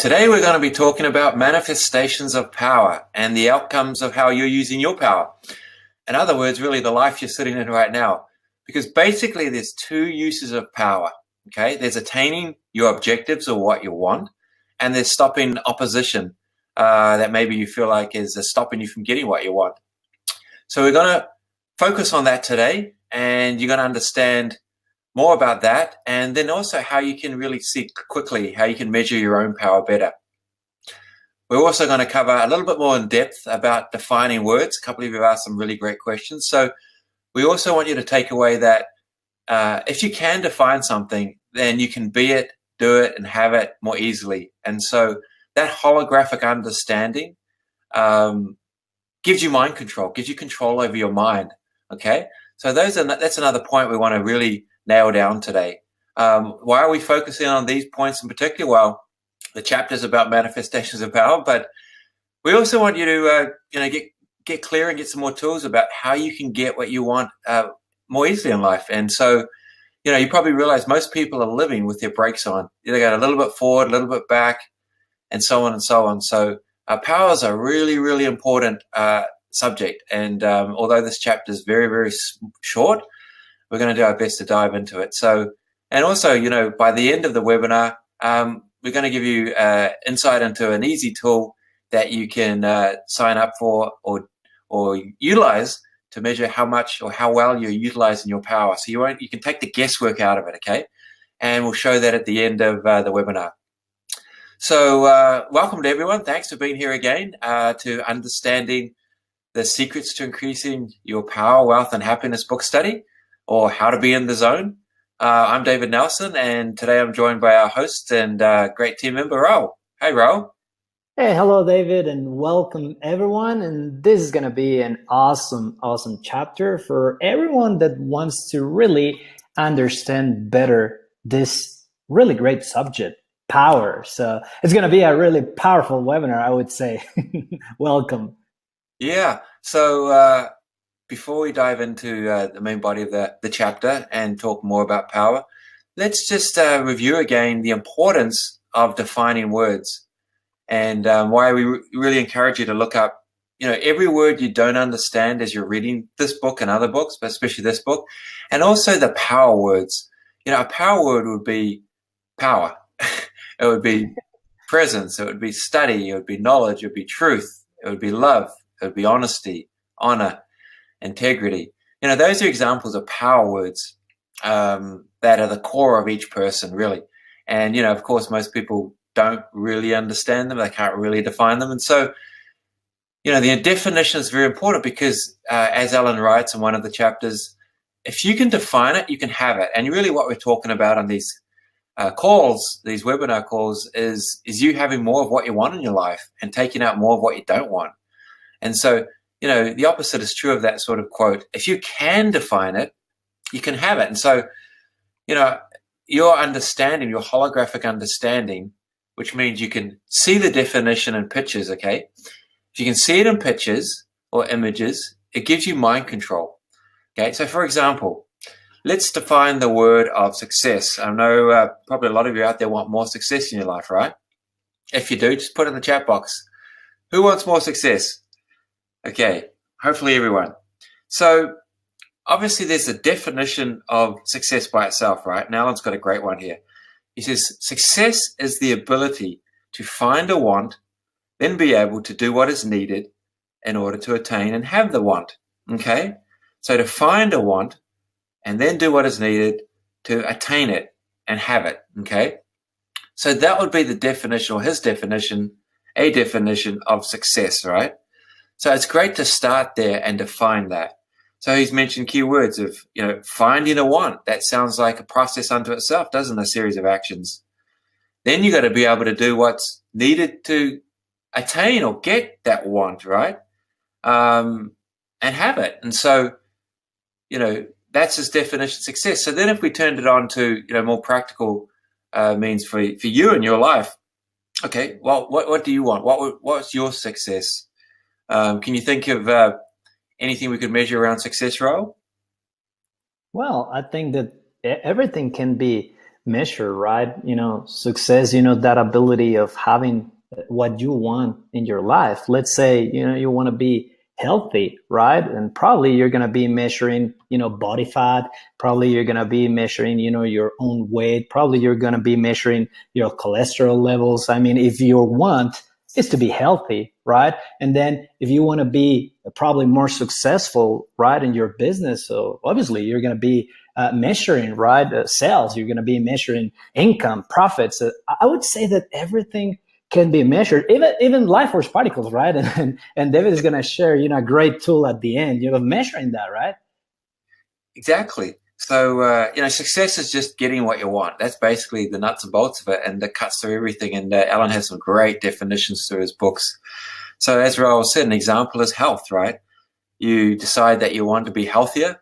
Today we're going to be talking about manifestations of power and the outcomes of how you're using your power. In other words, really the life you're sitting in right now. Because basically there's two uses of power, okay? There's attaining your objectives or what you want, and there's stopping opposition that maybe you feel like is stopping you from getting what you want. So we're going to focus on that today, and you're going to understand more about that, and then also how you can really see quickly how you can measure your own power better. We're also going to cover a little bit more in depth about defining words. A couple of you have asked some really great questions. So we also want you to take away that if you can define something, then you can be it, do it, and have it more easily. And so that holographic understanding gives you mind control, gives you control over your mind, okay? So that's another point we want to really nail down today. Why are we focusing on these points in particular? Well, the chapter's about manifestations of power, but we also want you to get clear and get some more tools about how you can get what you want more easily in life. And so, you probably realize most people are living with their brakes on. They got a little bit forward, a little bit back, and so on and so on. So power is a really, really important subject. And although this chapter is very, very short, we're going to do our best to dive into it. So, and also, by the end of the webinar, we're going to give you insight into an easy tool that you can sign up for or utilize to measure how much or how well you're utilizing your power. So you can take the guesswork out of it, okay? And we'll show that at the end of the webinar. So welcome to everyone. Thanks for being here again to Understanding the Secrets to Increasing Your Power, Wealth, and Happiness book study, or How to Be in the Zone. I'm David Nelson, and today I'm joined by our host and great team member, Raul. Hey, Raul. Hey, hello, David, and welcome, everyone. And this is going to be an awesome chapter for everyone that wants to really understand better this really great subject, power. So it's going to be a really powerful webinar, I would say. Welcome. Yeah. So before we dive into the main body of the chapter and talk more about power, let's just review again the importance of defining words. And why we really encourage you to look up, every word you don't understand as you're reading this book and other books, but especially this book, and also the power words. A power word would be power. It would be presence. It would be study. It would be knowledge. It would be truth. It would be love. It would be honesty, honor, integrity. Those are examples of power words that are the core of each person, really. And, of course, most people don't really understand them. They can't really define them. And so, the definition is very important because, as Ellen writes in one of the chapters, if you can define it, you can have it. And really what we're talking about on these calls, these webinar calls, is you having more of what you want in your life and taking out more of what you don't want. And so, the opposite is true of that sort of quote. If you can define it, you can have it. And so, your understanding, your holographic understanding, which means you can see the definition in pictures, okay? If you can see it in pictures or images, it gives you mind control, okay? So, for example, let's define the word of success. I know probably a lot of you out there want more success in your life, right? If you do, just put it in the chat box. Who wants more success? Okay, hopefully everyone. So, obviously there's a definition of success by itself, right? And Alan's got a great one here. He says, success is the ability to find a want, then be able to do what is needed in order to attain and have the want, okay? So to find a want and then do what is needed to attain it and have it, okay? So that would be the definition, or his definition, a definition of success, right? So it's great to start there and define that. So he's mentioned key words of, finding a want. That sounds like a process unto itself, doesn't it? A series of actions. Then you got to be able to do what's needed to attain or get that want, right? And have it. And so, that's his definition of success. So then if we turned it on to, more practical means for you in your life, okay, well, what do you want? What's your success? Can you think of anything we could measure around success, Raul? Well, I think that everything can be measure, right? Success, that ability of having what you want in your life. Let's say, you want to be healthy, right? And probably you're going to be measuring, body fat. Probably you're going to be measuring, your own weight. Probably you're going to be measuring your cholesterol levels. I mean, if your want is to be healthy, right? And then if you want to be probably more successful, right, in your business, so obviously you're going to be measuring, right, sales. You're going to be measuring income, profits. I would say that everything can be measured, even life force particles, right? And David is going to share, a great tool at the end, measuring that, right? Exactly. So, success is just getting what you want. That's basically the nuts and bolts of it, and that cuts through everything. And Alan has some great definitions through his books. So as Raoul said, an example is health, right? You decide that you want to be healthier,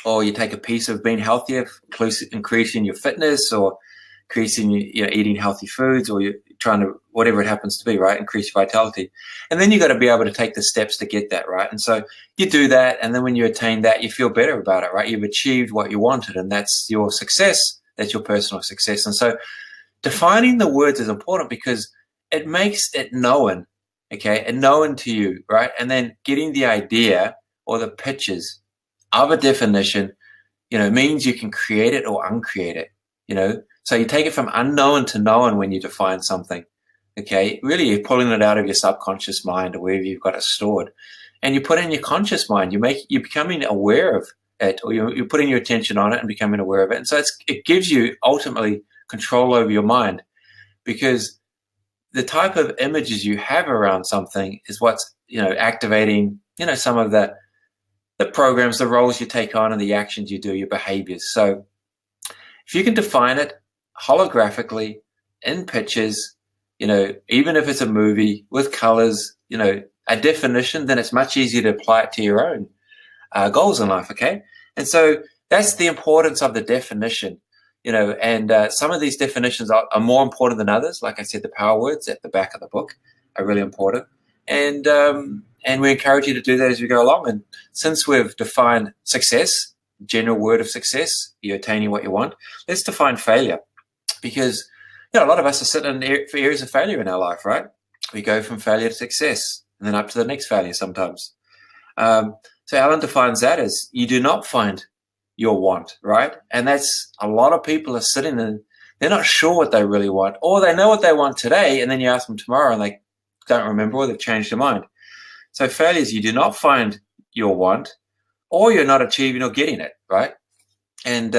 or you take a piece of being healthier, increasing your fitness, or increasing, eating healthy foods, or you're trying to, whatever it happens to be, right, increase your vitality. And then you got to be able to take the steps to get that, right? And so you do that, and then when you attain that, you feel better about it, right? You've achieved what you wanted, and that's your success. That's your personal success. And so defining the words is important because it makes it known, okay, and known to you, right? And then getting the idea or the pictures of a definition, means you can create it or uncreate it, So you take it from unknown to known when you define something, okay? Really, you're pulling it out of your subconscious mind or wherever you've got it stored. And you put it in your conscious mind. You're becoming aware of it, or you're putting your attention on it and becoming aware of it. And so it gives you ultimately control over your mind, because the type of images you have around something is what's, activating, some of the programs, the roles you take on, and the actions you do, your behaviors. So if you can define it holographically in pictures, even if it's a movie with colors, a definition, then it's much easier to apply it to your own goals in life, okay? And so that's the importance of the definition, and some of these definitions are more important than others. Like I said, the power words at the back of the book are really important. And we encourage you to do that as we go along. And since we've defined success, general word of success, you're attaining what you want, let's define failure. Because, a lot of us are sitting in for areas of failure in our life, right? We go from failure to success and then up to the next failure sometimes. So Alan defines that as you do not find your want, right? And that's a lot of people are sitting and they're not sure what they really want, or they know what they want today, and then you ask them tomorrow and they don't remember, or they've changed their mind. So failure is you do not find your want, or you're not achieving or getting it, right? And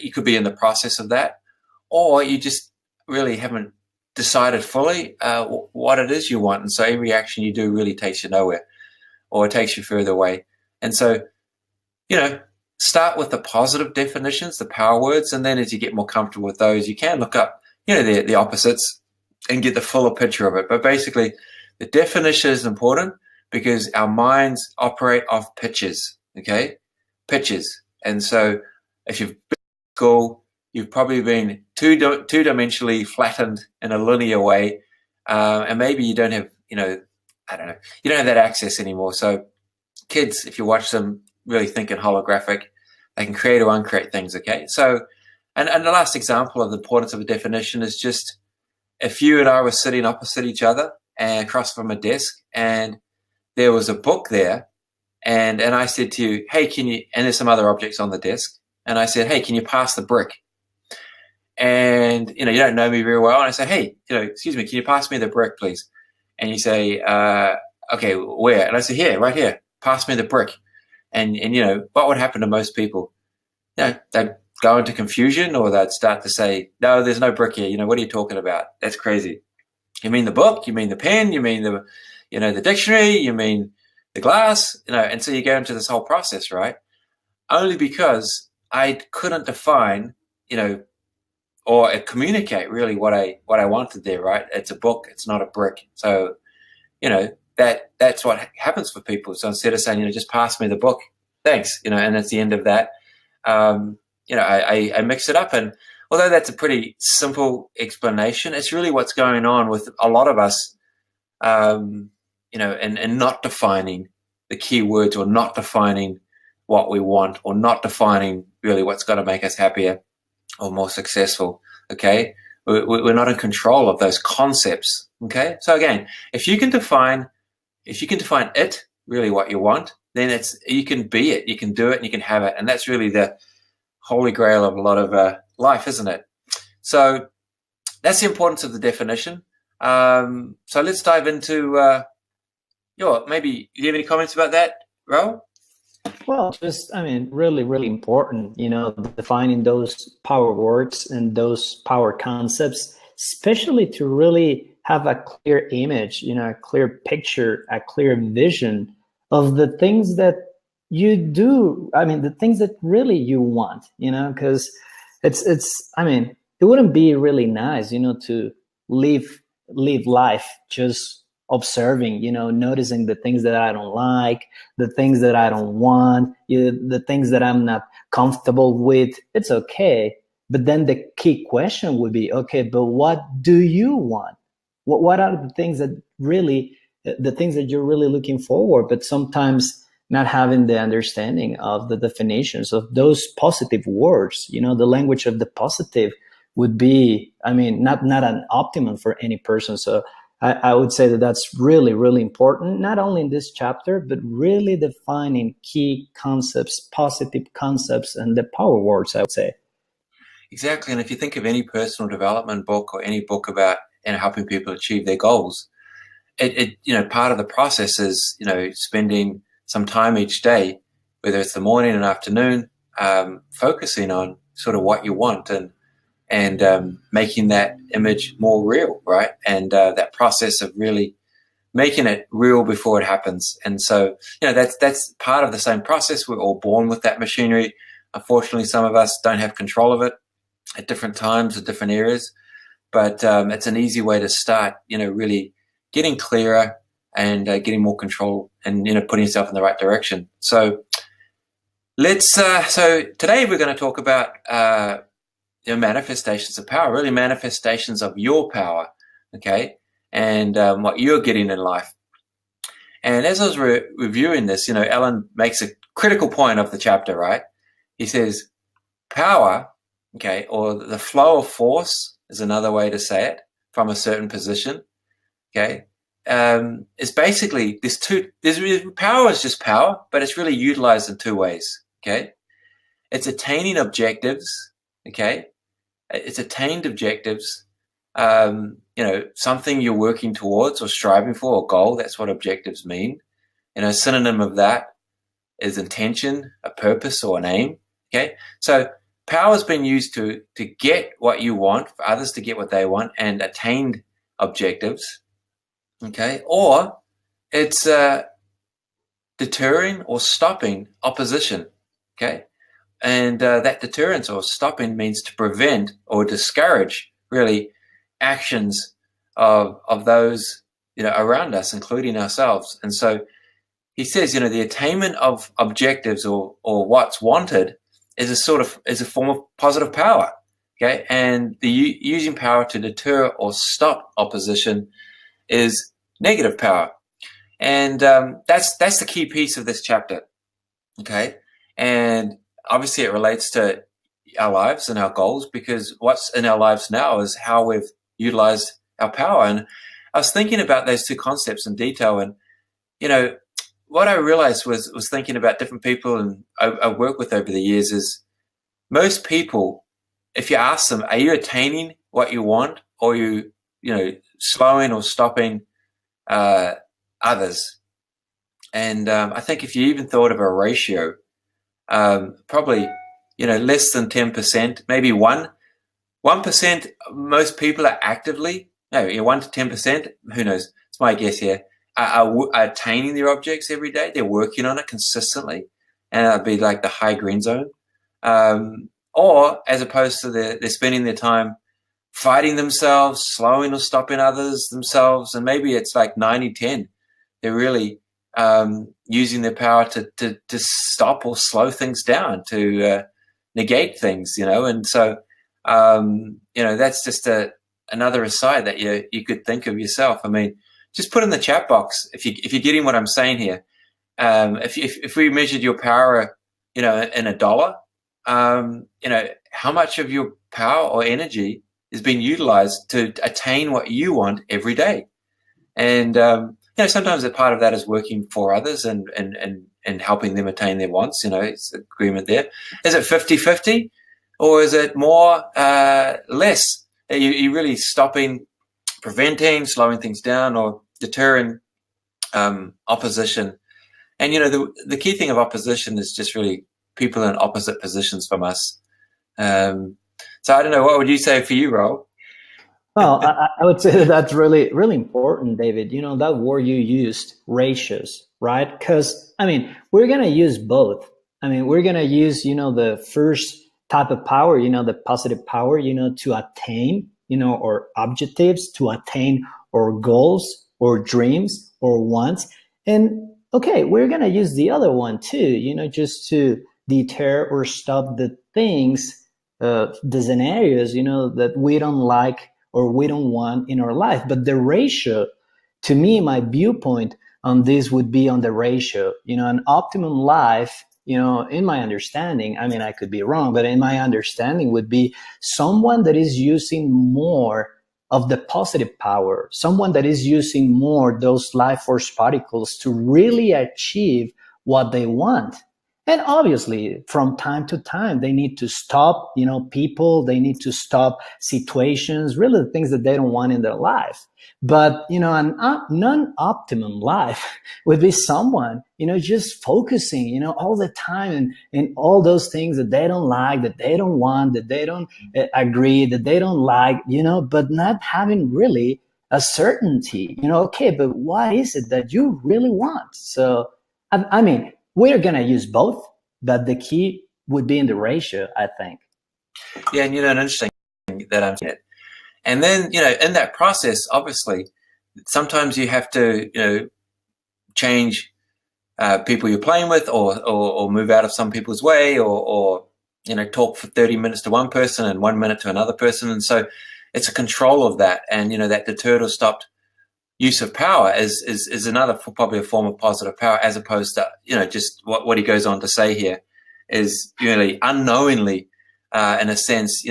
you could be in the process of that, or you just really haven't decided fully what it is you want. And so every action you do really takes you nowhere, or it takes you further away. And so, start with the positive definitions, the power words, and then as you get more comfortable with those, you can look up, the opposites and get the fuller picture of it. But basically, the definition is important because our minds operate off pictures, okay? Pictures. And so if you've been in school, you've probably been two-dimensionally flattened in a linear way, and maybe you don't have, you don't have that access anymore. So kids, if you watch them really think in holographic, they can create or uncreate things, okay? So, and the last example of the importance of a definition is just if you and I were sitting opposite each other and across from a desk, and there was a book there, and I said to you, hey, and there's some other objects on the desk, and I said, hey, can you pass the brick? And, you don't know me very well, and I say, hey, excuse me, can you pass me the brick, please? And you say, okay, where? And I say, here, right here, pass me the brick. And what would happen to most people? They'd go into confusion, or they'd start to say, no, there's no brick here. What are you talking about? That's crazy. You mean the book? You mean the pen? You mean the dictionary? You mean the glass? And so you go into this whole process, right? Only because I couldn't define, or communicate really what I wanted there, right? It's a book. It's not a brick. So, that's what happens for people. So instead of saying, just pass me the book, thanks, and that's the end of that. I mix it up. And although that's a pretty simple explanation, it's really what's going on with a lot of us, and not defining the key words, or not defining what we want, or not defining really what's going to make us happier or more successful. Okay, we're not in control of those concepts. Okay, so again, if you can define it, really what you want, then you can be it, you can do it, and you can have it, and that's really the holy grail of a lot of life, isn't it? So that's the importance of the definition. So let's dive into maybe do you have any comments about that, Ro? Well, just, I mean, really, really important, defining those power words and those power concepts, especially to really have a clear image, a clear picture, a clear vision of the things that you do. I mean, the things that really you want, because I mean, it wouldn't be really nice, to live life just observing, noticing the things that I don't like, the things that I don't want, the things that I'm not comfortable with. It's okay. But then the key question would be, okay, but what do you want? What are the things that you're really looking forward, but sometimes not having the understanding of the definitions of those positive words, the language of the positive would be, I mean, not an optimum for any person. So I would say that that's really, really important, not only in this chapter, but really defining key concepts, positive concepts, and the power words, I would say. Exactly. And if you think of any personal development book or any book about helping people achieve their goals, part of the process is, spending some time each day, whether it's the morning and afternoon, focusing on sort of what you want and making that image more real, right? And that process of really making it real before it happens. And so, that's part of the same process. We're all born with that machinery. Unfortunately, some of us don't have control of it at different times, at different areas. But it's an easy way to start, really getting clearer and getting more control and, putting yourself in the right direction. So so today we're going to talk about manifestations of power, really manifestations of your power, okay, and what you're getting in life. And as I was reviewing this, Alan makes a critical point of the chapter, right? He says power, okay, or the flow of force is another way to say it, from a certain position, okay, is basically power is just power, but it's really utilized in two ways, okay? It's attaining objectives, okay? It's attained objectives, something you're working towards or striving for, or goal. That's what objectives mean. A synonym of that is intention, a purpose, or an aim, okay? So power has been used to get what you want, for others to get what they want, and attained objectives, okay? Or it's deterring or stopping opposition, okay? And that deterrence or stopping means to prevent or discourage, really, actions of those, around us, including ourselves. And so he says, the attainment of objectives or what's wanted is a form of positive power, okay? And the using power to deter or stop opposition is negative power. And that's the key piece of this chapter, okay? And obviously it relates to our lives and our goals, because what's in our lives now is how we've utilized our power. And I was thinking about those two concepts in detail, and what I realized was thinking about different people and I've worked with over the years is most people, if you ask them, are you attaining what you want, or are you slowing or stopping others? And I think if you even thought of a ratio, probably less than 10%, maybe 1%. Most people are actively 1 to 10%. Who knows? It's my guess here. Are attaining their objects every day. They're working on it consistently, and that'd be like the high green zone. Or as opposed to they're spending their time fighting themselves, slowing or stopping others themselves, and maybe it's like 90-10. They're really using their power to stop or slow things down, to negate things, and so that's just another aside that you could think of yourself. I mean, just put in the chat box if you're getting what I'm saying here. If we measured your power, in $1, how much of your power or energy is being utilized to attain what you want every day. And, sometimes a part of that is working for others and helping them attain their wants. It's agreement there. Is it 50-50 or is it more, less? You really stopping, preventing, slowing things down, or deterring opposition. And, the key thing of opposition is just really people in opposite positions from us. So I don't know, what would you say for you, Raul? Well, I would say that that's really, really important, David. That word you used, ratios, right? Because, we're going to use both. We're going to use, the first type of power, the positive power, to attain, our objectives, to attain our goals or dreams or wants. And okay, we're going to use the other one too, just to deter or stop the things, the scenarios, that we don't like or we don't want in our life. But the ratio, to me, my viewpoint on this would be on the ratio, an optimum life, in my understanding, I could be wrong, but in my understanding would be someone that is using more of the positive power, someone that is using more those life force particles to really achieve what they want. And obviously, from time to time, they need to stop, people, they need to stop situations, really the things that they don't want in their life. But, a non-optimum life would be someone, just focusing, all the time in all those things that they don't like, that they don't want, that they don't agree, that they don't like, but not having really a certainty, okay, but what is it that you really want? So, we're going to use both, but the key would be in the ratio, I think. Yeah, and an interesting thing that I'm saying. And then, in that process, obviously, sometimes you have to, change people you're playing with, or move out of some people's way, or talk for 30 minutes to one person and 1 minute to another person. And so it's a control of that. And, that deterred or stopped use of power is another, probably a form of positive power, as opposed to, just what he goes on to say here is really unknowingly, in a sense,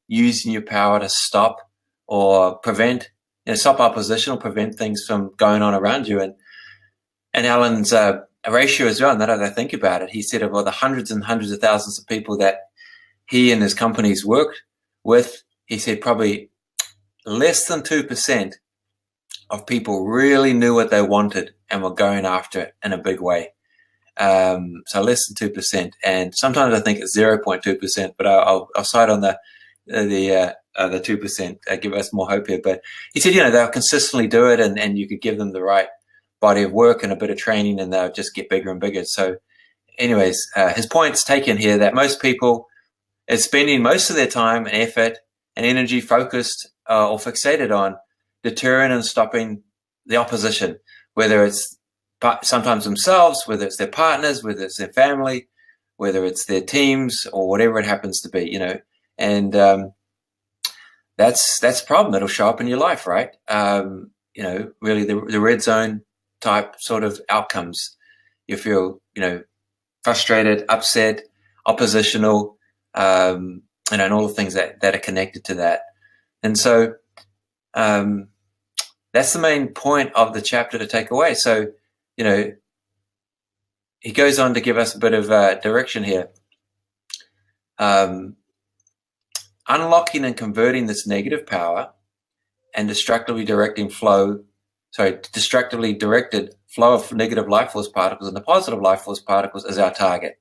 using your power to stop or prevent, stop opposition or prevent things from going on around you. And Alan's ratio as well, and that as I think about it, he said of all the hundreds and hundreds of thousands of people that he and his companies worked with, he said probably less than 2% of people really knew what they wanted and were going after it in a big way. So less than 2%, and sometimes I think it's 0.2%, but I'll side on the 2%, give us more hope here. But he said, they'll consistently do it, and you could give them the right body of work and a bit of training, and they'll just get bigger and bigger. So anyways, his point's taken here that most people are spending most of their time and effort and energy focused or fixated on deterring and stopping the opposition, whether it's sometimes themselves, whether it's their partners, whether it's their family, whether it's their teams, or whatever it happens to be, and that's a problem. It'll show up in your life, right? Really the red zone type sort of outcomes. You feel, frustrated, upset, oppositional, and all the things that are connected to that. And so that's the main point of the chapter to take away. So, he goes on to give us a bit of direction here. Unlocking and converting this negative power and destructively directed flow of negative life force particles into positive life force particles is our target.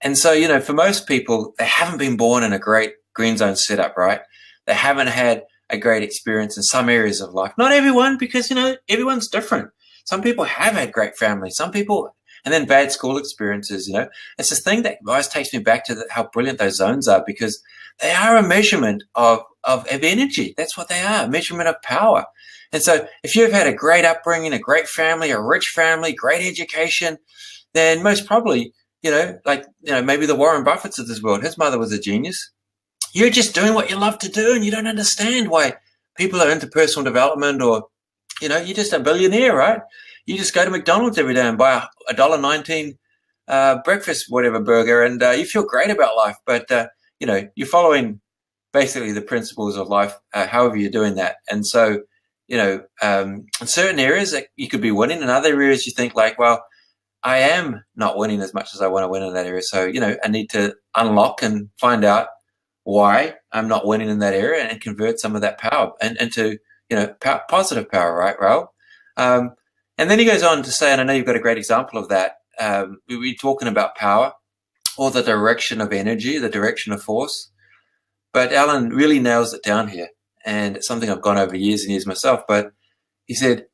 And so, for most people, they haven't been born in a great green zone setup, right? They haven't had a great experience in some areas of life. Not everyone, because, everyone's different. Some people have had great families, some people, and then bad school experiences, It's this thing that always takes me back to how brilliant those zones are, because they are a measurement of energy. That's what they are, a measurement of power. And so if you've had a great upbringing, a great family, a rich family, great education, then most probably, maybe the Warren Buffetts of this world, his mother was a genius. You're just doing what you love to do, and you don't understand why people are into personal development, or, you're just a billionaire, right? You just go to McDonald's every day and buy a $1.19 breakfast, whatever burger, and you feel great about life. But, you're following basically the principles of life, however you're doing that. And so, in certain areas that you could be winning, in other areas you think like, well, I am not winning as much as I want to win in that area. So, I need to unlock and find out why I'm not winning in that area and convert some of that power into, positive power, right, Raul? And then he goes on to say, and I know you've got a great example of that. We're talking about power or the direction of energy, the direction of force. But Alan really nails it down here. And it's something I've gone over years and years myself. But he said,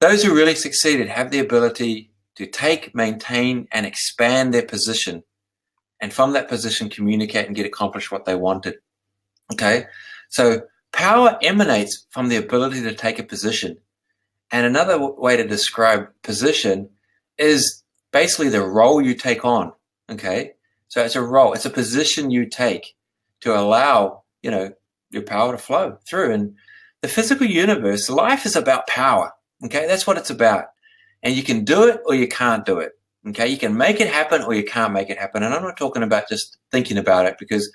those who really succeeded have the ability to take, maintain, and expand their position. And from that position, communicate and get accomplished what they wanted. Okay? So power emanates from the ability to take a position. And another way to describe position is basically the role you take on. Okay? So it's a role. It's a position you take to allow, your power to flow through. And the physical universe, life is about power. Okay? That's what it's about. And you can do it or you can't do it. Okay? You can make it happen or you can't make it happen. And I'm not talking about just thinking about it, because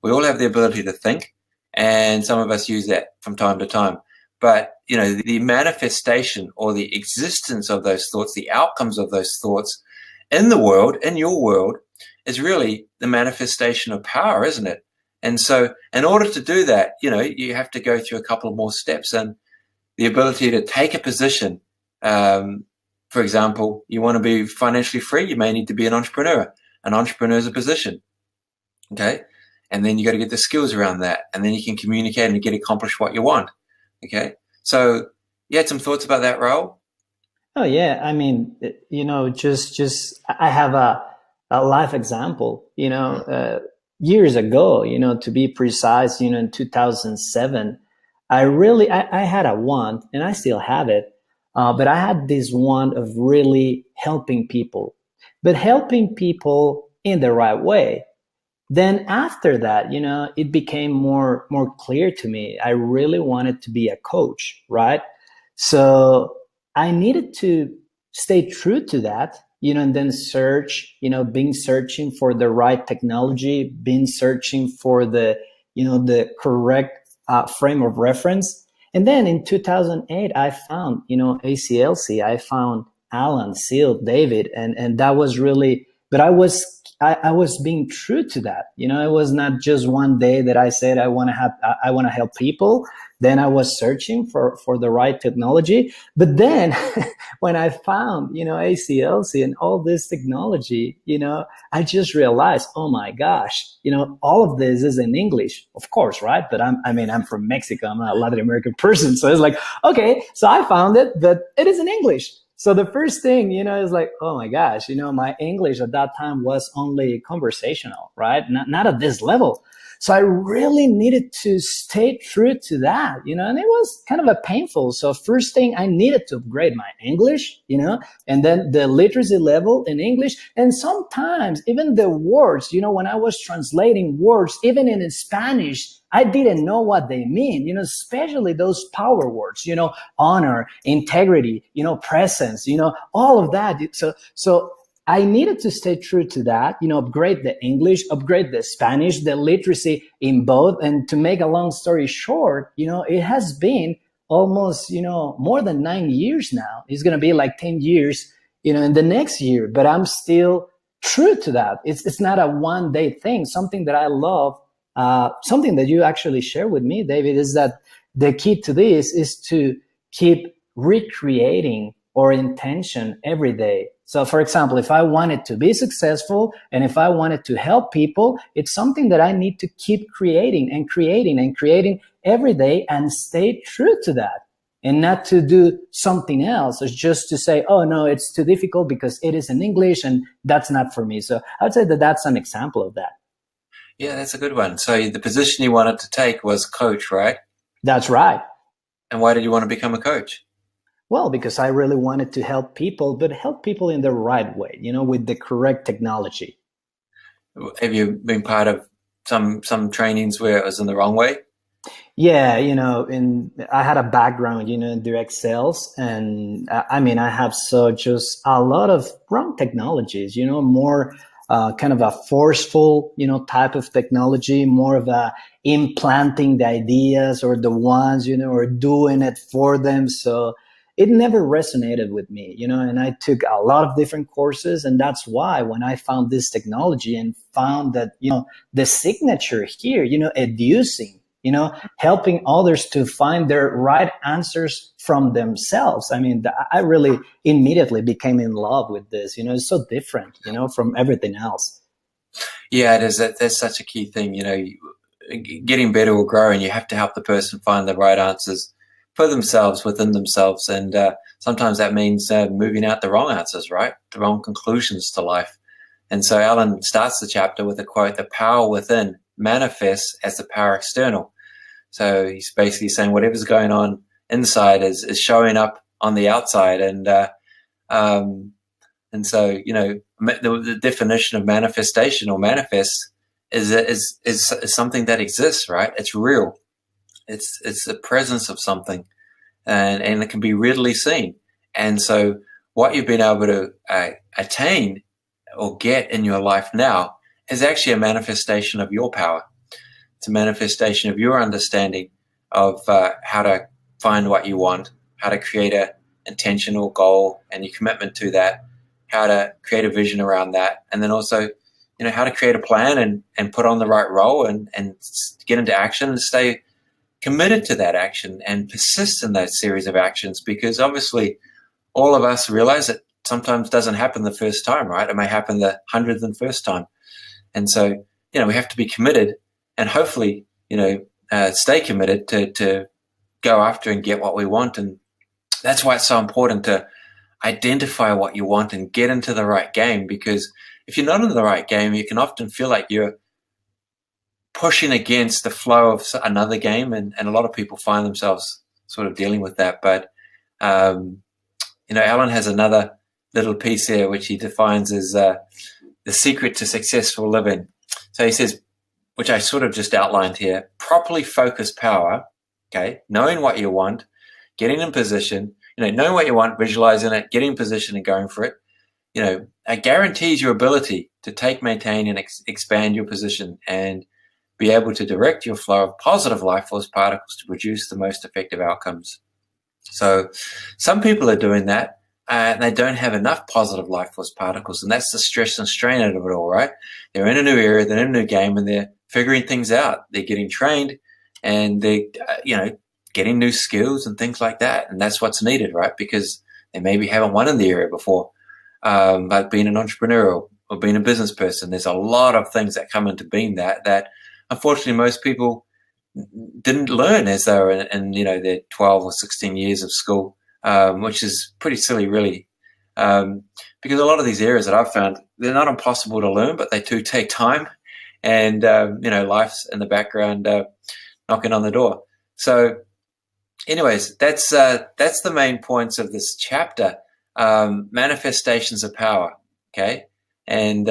we all have the ability to think, and some of us use that from time to time. But, the manifestation or the existence of those thoughts, the outcomes of those thoughts in the world, in your world, is really the manifestation of power, isn't it? And so in order to do that, you have to go through a couple of more steps. And the ability to take a position, for example, you want to be financially free, you may need to be an entrepreneur. An entrepreneur is a position, okay? And then you got to get the skills around that, and then you can communicate and get accomplished what you want, okay? So you had some thoughts about that, Raul? Oh yeah, I mean, just I have a life example. Years ago, to be precise, in 2007, I had a want, and I still have it. But I had this want of really helping people, but helping people in the right way. Then after that, it became more clear to me. I really wanted to be a coach, right? So I needed to stay true to that, and then search, being searching for the right technology, being searching for the correct frame of reference. And then in 2008, I found, ACLC, I found Alan, Seal, David, and that was really, but I was being true to that. It was not just one day that I said, I want to help people. Then I was searching for the right technology. But then when I found, ACLC and all this technology, I just realized, oh my gosh, all of this is in English, of course, right? But I'm from Mexico. I'm not a Latin American person. So it's like, okay, so I found it, but it is in English. So the first thing, is like, oh my gosh, my English at that time was only conversational, right? Not at this level. So I really needed to stay true to that, and it was kind of a painful. So first thing, I needed to upgrade my English, and then the literacy level in English. And sometimes even the words, when I was translating words, even in Spanish, I didn't know what they mean, especially those power words, honor, integrity, presence, all of that. So I needed to stay true to that, upgrade the English, upgrade the Spanish, the literacy in both. And to make a long story short, it has been almost, more than 9 years now. It's going to be like 10 years, in the next year, but I'm still true to that. It's not a one day thing. Something that I love, something that you actually share with me, David, is that the key to this is to keep recreating our intention every day. So for example, if I wanted to be successful and if I wanted to help people, it's something that I need to keep creating and creating and creating every day and stay true to that, and not to do something else or just to say, oh no, it's too difficult because it is in English and that's not for me. So I'd say that that's an example of that. Yeah, that's a good one. So the position you wanted to take was coach, right? That's right. And why did you want to become a coach? Well, because I really wanted to help people, but help people in the right way, with the correct technology. Have you been part of some trainings where it was in the wrong way? Yeah, I had a background, in direct sales, and I have just a lot of wrong technologies, more kind of a forceful, type of technology, more of a implanting the ideas or the ones, or doing it for them. So it never resonated with me, and I took a lot of different courses. And that's why when I found this technology and found that, the signature here, educing, helping others to find their right answers from themselves. I mean, I really immediately became in love with this. It's so different, from everything else. Yeah, it is. That's such a key thing. Getting better or growing, you have to help the person find the right answers for themselves, within themselves. And sometimes that means moving out the wrong answers, right? The wrong conclusions to life. And so Alan starts the chapter with a quote: "The power within manifests as the power external." So he's basically saying whatever's going on inside is showing up on the outside. And so, the definition of manifestation or manifest is something that exists, right? It's real. It's the presence of something, and it can be readily seen. And so what you've been able to attain or get in your life now is actually a manifestation of your power. It's a manifestation of your understanding of how to find what you want, how to create a intentional goal and your commitment to that, how to create a vision around that, and then also, how to create a plan and put on the right role and get into action and stay committed to that action and persist in that series of actions, because obviously all of us realize it sometimes doesn't happen the first time, right? It may happen the 101st time. And so, we have to be committed and hopefully, stay committed to go after and get what we want. And that's why it's so important to identify what you want and get into the right game, because if you're not in the right game, you can often feel like you're pushing against the flow of another game, and a lot of people find themselves sort of dealing with that. But Alan has another little piece here which he defines as the secret to successful living. So he says, which I sort of just outlined here: properly focused power, okay, knowing what you want, getting in position, knowing what you want, visualizing it, getting in position and going for it, it guarantees your ability to take, maintain, and expand your position and be able to direct your flow of positive life force particles to produce the most effective outcomes. So some people are doing that and they don't have enough positive life force particles, and that's the stress and strain out of it all, right? They're in a new area, they're in a new game, and they're figuring things out. They're getting trained and they're, getting new skills and things like that. And that's what's needed, right? Because they maybe haven't won in the area before. But being an entrepreneur or being a business person, there's a lot of things that come into being that unfortunately most people didn't learn as they were in their 12 or 16 years of school, which is pretty silly, really. Because a lot of these areas that I've found, they're not impossible to learn, but they do take time. And, life's in the background knocking on the door. So anyways, that's the main points of this chapter. Manifestations of power, okay? And,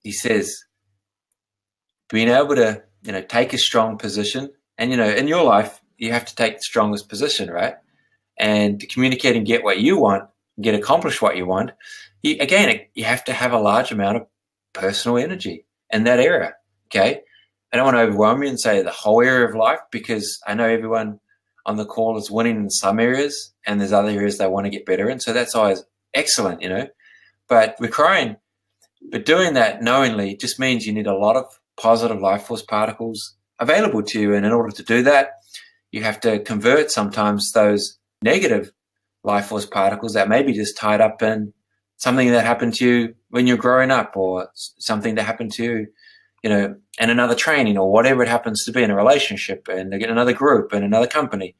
he says, being able to, take a strong position, and, in your life, you have to take the strongest position, right? And to communicate and get what you want, accomplish what you want, you have to have a large amount of personal energy in that area, okay? I don't want to overwhelm you and say the whole area of life, because I know everyone on the call is winning in some areas and there's other areas they want to get better in. So that's always excellent, but doing that knowingly just means you need a lot of positive life force particles available to you. And in order to do that, you have to convert sometimes those negative life force particles that may be just tied up in something that happened to you when you're growing up, or something that happened to you, in another training, or whatever it happens to be, in a relationship, and in another group, in another company.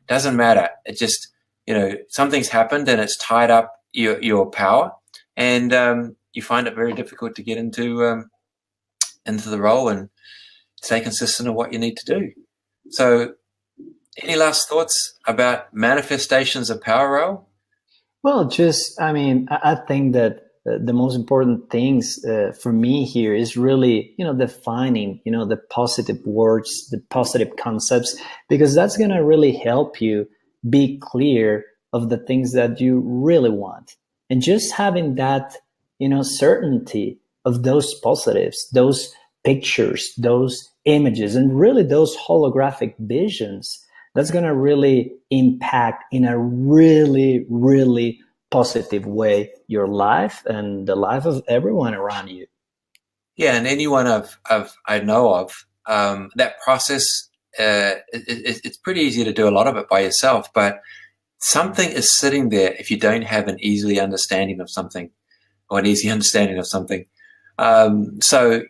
Doesn't matter. It just, something's happened and it's tied up your power, and you find it very difficult to get into the role and stay consistent of what you need to do. So any last thoughts about manifestations of power, Raul? Well, I think that the most important things for me here is really, defining, the positive words, the positive concepts, because that's going to really help you be clear of the things that you really want. And just having that certainty of those positives, those pictures, those images, and really those holographic visions, that's going to really impact in a really, really positive way your life and the life of everyone around you. Yeah, and anyone I know of, that process, it's pretty easy to do a lot of it by yourself, but something is sitting there if you don't have an easy understanding of something, or an easy understanding of something. So,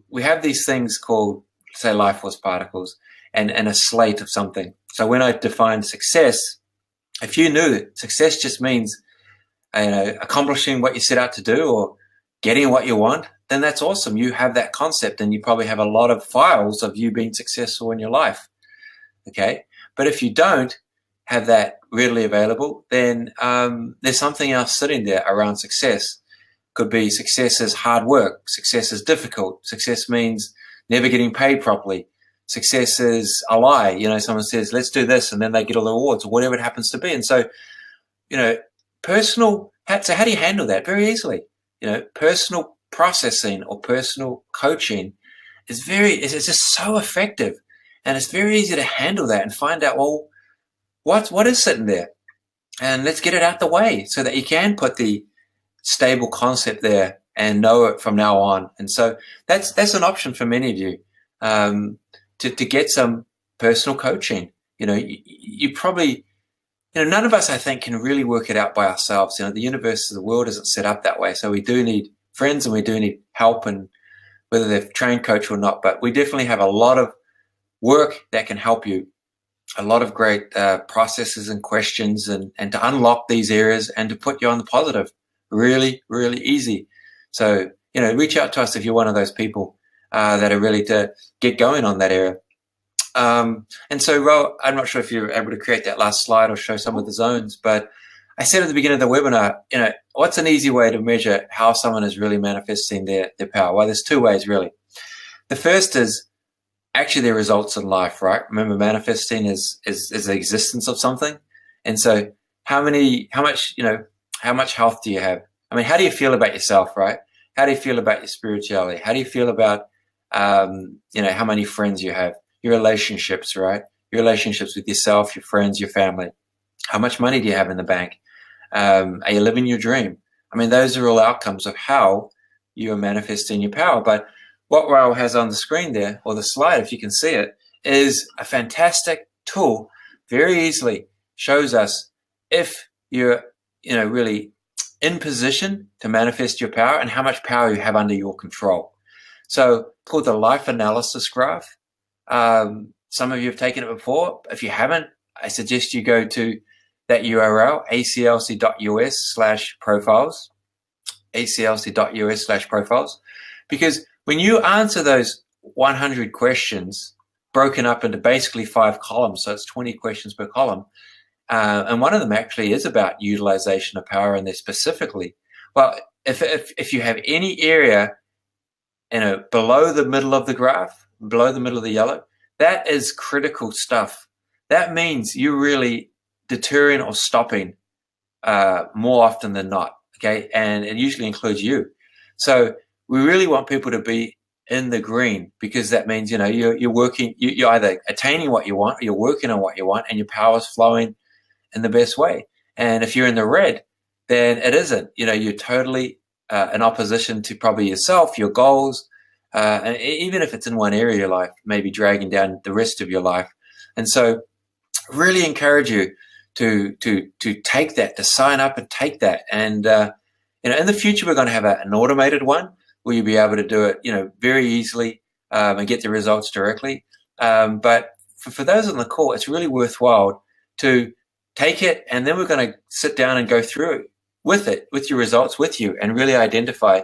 we have these things called, say, life force particles and a slate of something. So when I define success, if you knew that success just means, accomplishing what you set out to do or getting what you want, then that's awesome. You have that concept, and you probably have a lot of files of you being successful in your life. Okay. But if you don't have that readily available, then there's something else sitting there around success. Could be success is hard work. Success is difficult. Success means never getting paid properly. Success is a lie. Someone says, let's do this, and then they get all the awards, or whatever it happens to be. And so, so how do you handle that? Very easily. Personal processing or personal coaching is just so effective, and it's very easy to handle that and find out, well, what is sitting there, and let's get it out the way so that you can put the stable concept there and know it from now on. And so that's an option for many of you, to get some personal coaching. You probably, none of us, I think, can really work it out by ourselves. The universe, the world isn't set up that way. So we do need friends, and we do need help, and whether they're trained coach or not, but we definitely have a lot of work that can help you, a lot of great processes and questions, and to unlock these areas and to put you on the positive. Really, really easy. So, reach out to us if you're one of those people that are ready to get going on that area. And so, Ro, I'm not sure if you're able to create that last slide or show some of the zones, but I said at the beginning of the webinar, what's an easy way to measure how someone is really manifesting their power? Well, there's two ways, really. The first is actually their results in life, right? Remember, manifesting is the existence of something. And so how much health do you have? I mean, how do you feel about yourself, right? How do you feel about your spirituality? How do you feel about, how many friends you have, your relationships, right? Your relationships with yourself, your friends, your family. How much money do you have in the bank? Are you living your dream? I mean, those are all outcomes of how you are manifesting your power. But what Raul has on the screen there, or the slide, if you can see it, is a fantastic tool. Very easily shows us if you're, really in position to manifest your power and how much power you have under your control. So called the life analysis graph. Some of you have taken it before. If you haven't, I suggest you go to that URL, aclc.us/profiles, aclc.us/profiles, because when you answer those 100 questions broken up into basically 5 columns, so it's 20 questions per column, and one of them actually is about utilization of power in there specifically. Well, if you have any area, below the middle of the graph, below the middle of the yellow, that is critical stuff. That means you're really deterring or stopping more often than not, okay? And it usually includes you. So we really want people to be in the green, because that means, you're working, you're either attaining what you want, or you're working on what you want, and your power's flowing in the best way. And if you're in the red, then it isn't. You're totally in opposition to probably yourself, your goals, and even if it's in one area of your life, maybe dragging down the rest of your life. And so really encourage you to take that, to sign up and take that. And, in the future, we're going to have an automated one where you'll be able to do it, very easily and get the results directly. But for those on the call, it's really worthwhile to take it, and then we're going to sit down and go through it, with your results with you, and really identify,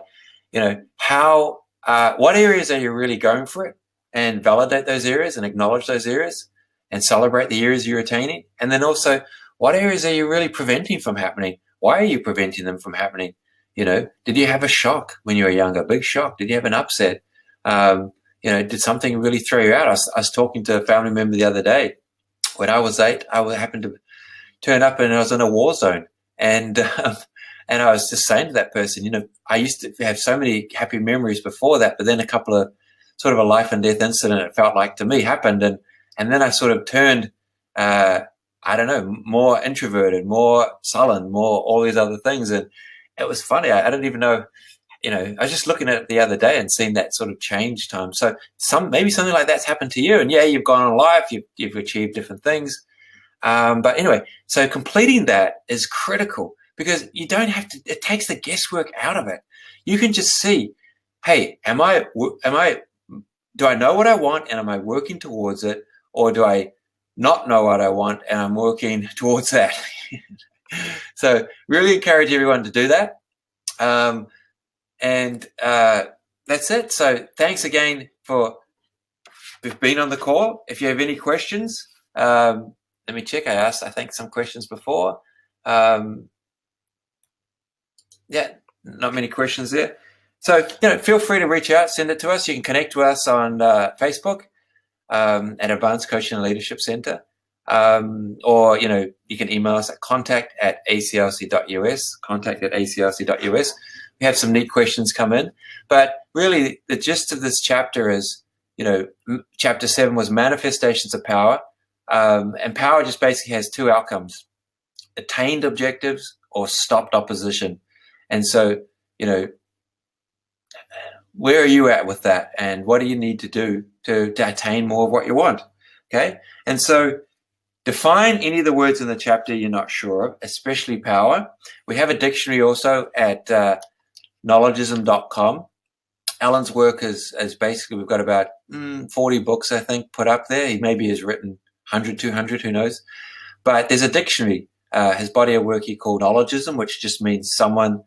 what areas are you really going for it, and validate those areas and acknowledge those areas and celebrate the areas you're attaining. And then also, what areas are you really preventing from happening? Why are you preventing them from happening? Did you have a shock when you were younger? Big shock? Did you have an upset? Did something really throw you out? I was talking to a family member the other day. When I was 8, I happened to turn up and I was in a war zone, and And I was just saying to that person, I used to have so many happy memories before that, but then a couple of sort of a life and death incident, it felt like to me, happened. And then I sort of turned, I don't know, more introverted, more sullen, more all these other things. And it was funny. I didn't even know, I was just looking at it the other day and seeing that sort of change time. So maybe something like that's happened to you. And yeah, you've gone on life, you've achieved different things. But anyway, so completing that is critical because you don't have to, it takes the guesswork out of it. You can just see, hey, do I know what I want and am I working towards it? Or do I not know what I want and I'm working towards that? So really encourage everyone to do that. And that's it. So thanks again for being on the call. If you have any questions, let me check. I asked, I think, some questions before. Yeah, not many questions there. So, feel free to reach out, send it to us. You can connect to us on Facebook at Advanced Coaching and Leadership Center. Or, you can email us at contact@aclc.us, contact@aclc.us. We have some neat questions come in. But really, the gist of this chapter is, chapter 7 was manifestations of power. And power just basically has two outcomes: attained objectives or stopped opposition. And so, where are you at with that? And what do you need to do to attain more of what you want? Okay. And so define any of the words in the chapter you're not sure of, especially power. We have a dictionary also at knowledgeism.com. Alan's work is basically, we've got about 40 books, I think, put up there. He maybe has written 100, 200, who knows? But there's a dictionary, his body of work he called knowledgeism, which just means someone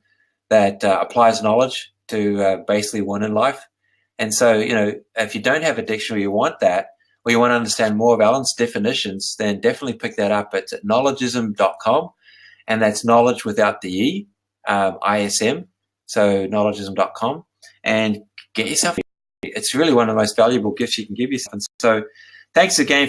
that applies knowledge to basically win in life. And so, if you don't have a dictionary, you want that, or you want to understand more of Alan's definitions, then definitely pick that up. It's at knowledgeism.com, and that's knowledge without the E, ISM, so knowledgeism.com, and get yourself. It's really one of the most valuable gifts you can give yourself. And so thanks again